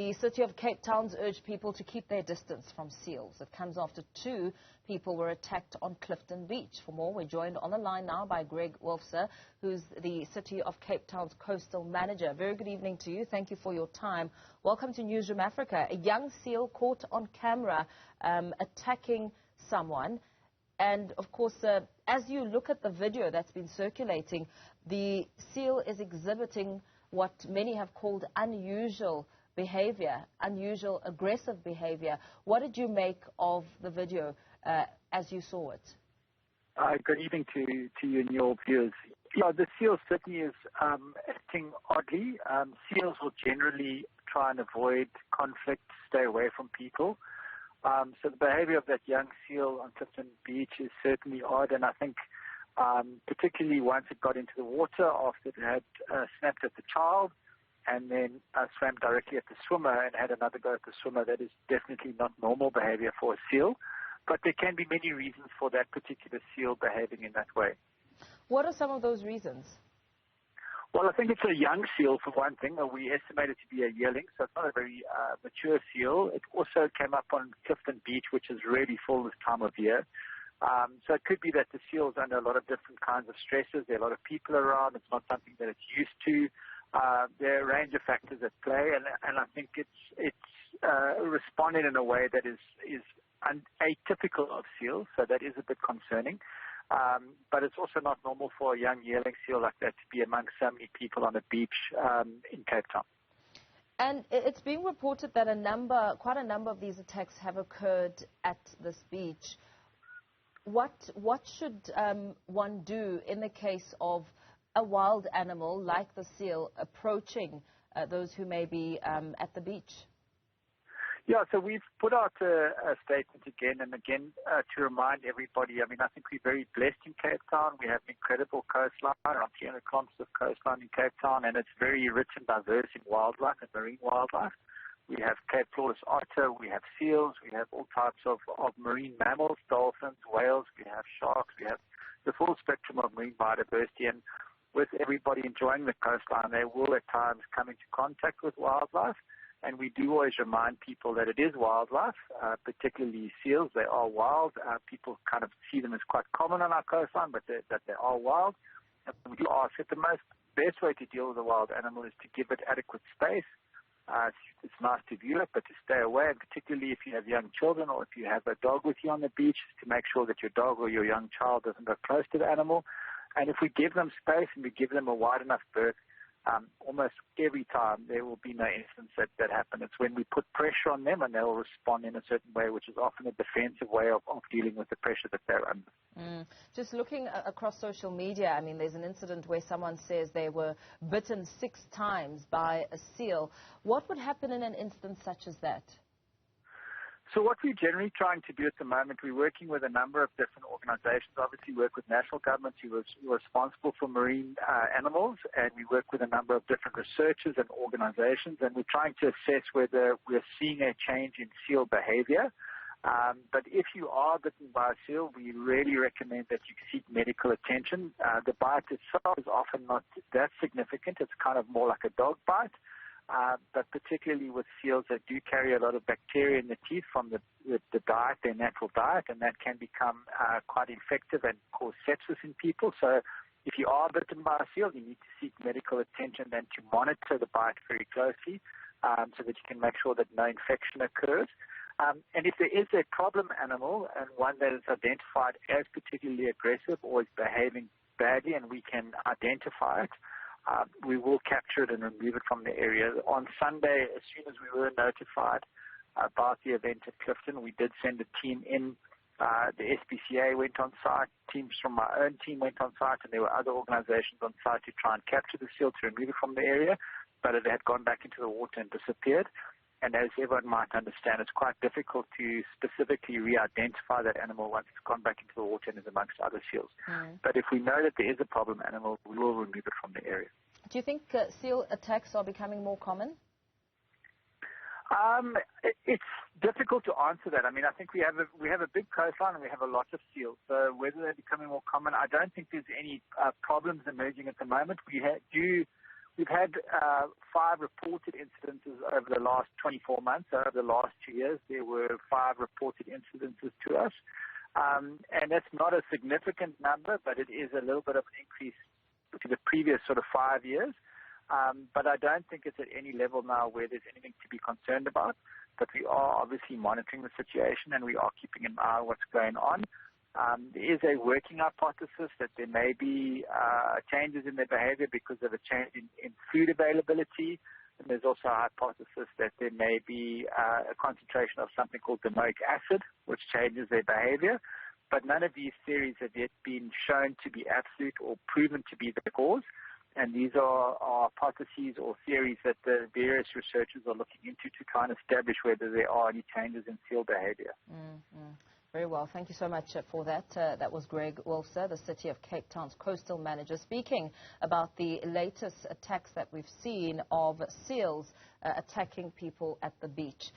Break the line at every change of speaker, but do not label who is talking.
The city of Cape Town's urged people to keep their distance from seals. It comes after 2 people were attacked on Clifton Beach. For more, we're joined on the line now by Gregg, who's the city of Cape Town's coastal manager. Very good evening to you. Thank you for your time. Welcome to Newzroom Afrika. A young seal caught on camera attacking someone. And, of course, as you look at the video that's been circulating, the seal is exhibiting what many have called unusual behavior, unusual aggressive behavior. What did you make of the video as you saw it?
Good evening to you and your viewers. Yeah, the seal certainly is acting oddly. Seals will generally try and avoid conflict, stay away from people. So the behavior of that young seal on Clifton Beach is certainly odd, and I think particularly once it got into the water after it had snapped at the child and then swam directly at the swimmer and had another go at the swimmer, that is definitely not normal behavior for a seal. But there can be many reasons for that particular seal behaving in that way.
What are some of those reasons?
Well, I think it's a young seal, for one thing. We estimate it to be a yearling, so it's not a very mature seal. It also came up on Clifton Beach, which is really full this time of year. So it could be that the seal is under a lot of different kinds of stresses. There are a lot of people around. It's not something that it's used to. There are a range of factors at play, and I think it's responding in a way that is atypical of seals, so that is a bit concerning. But it's also not normal for a young yearling seal like that to be amongst so many people on a beach in Cape Town.
And it's being reported that quite a number of these attacks have occurred at this beach. What should one do in the case of a wild animal like the seal approaching those who may be at the beach?
Yeah, so we've put out a statement again and again to remind everybody. I mean, I think we're very blessed in Cape Town. We have an incredible coastline, around 300 kilometers of coastline in Cape Town, and it's very rich and diverse in wildlife and marine wildlife. We have Cape Flawless otter, we have seals, we have all types of marine mammals, dolphins, whales, we have sharks, we have the full spectrum of marine biodiversity. And with everybody enjoying the coastline, they will at times come into contact with wildlife. And we do always remind people that it is wildlife, particularly seals. They are wild. People kind of see them as quite common on our coastline, but that they are wild. And we do ask that the best way to deal with a wild animal is to give it adequate space. It's nice to view it, but to stay away, and particularly if you have young children or if you have a dog with you on the beach, to make sure that your dog or your young child doesn't go close to the animal. And if we give them space and we give them a wide enough berth, almost every time there will be no incidents that happen. It's when we put pressure on them and they'll respond in a certain way, which is often a defensive way of dealing with the pressure that they're under.
Just looking across social media, I mean, there's an incident where someone says they were bitten 6 times by a seal. What would happen in an instance such as that?
So what we're generally trying to do at the moment, we're working with a number of different organizations. Obviously, we work with national governments who are responsible for marine animals, and we work with a number of different researchers and organizations, and we're trying to assess whether we're seeing a change in seal behavior. But if you are bitten by a seal, we really recommend that you seek medical attention. The bite itself is often not that significant. It's kind of more like a dog bite. But particularly with seals that do carry a lot of bacteria in the teeth from the diet, their natural diet, and that can become quite infective and cause sepsis in people. So if you are bitten by a seal, you need to seek medical attention and to monitor the bite very closely so that you can make sure that no infection occurs. And if there is a problem animal and one that is identified as particularly aggressive or is behaving badly and we can identify it, we will capture it and remove it from the area. On Sunday, as soon as we were notified about the event at Clifton, we did send a team in. The SPCA went on site, teams from my own team went on site, and there were other organizations on site to try and capture the seal, to remove it from the area, but it had gone back into the water and disappeared. And as everyone might understand, it's quite difficult to specifically re-identify that animal once it's gone back into the water and is amongst other seals. But if we know that there is a problem animal, we will remove it from the area.
Do you think seal attacks are becoming more common?
It's difficult to answer that. I mean, I think we have a big coastline and we have a lot of seals. So whether they're becoming more common, I don't think there's any problems emerging at the moment. We've had 5 reported incidences over the last 24 months. So over the last 2 years, there were 5 reported incidences to us. And that's not a significant number, but it is a little bit of an increase to the previous sort of 5 years. But I don't think it's at any level now where there's anything to be concerned about. But we are obviously monitoring the situation, and we are keeping an eye on what's going on. There is a working hypothesis that there may be changes in their behavior because of a change in food availability. And there's also a hypothesis that there may be a concentration of something called domoic acid, which changes their behavior. But none of these theories have yet been shown to be absolute or proven to be the cause. And these are hypotheses or theories that the various researchers are looking into to try and establish whether there are any changes in seal behavior.
Very well. Thank you so much for that. That was Gregg, the City of Cape Town's coastal manager, speaking about the latest attacks that we've seen of seals attacking people at the beach.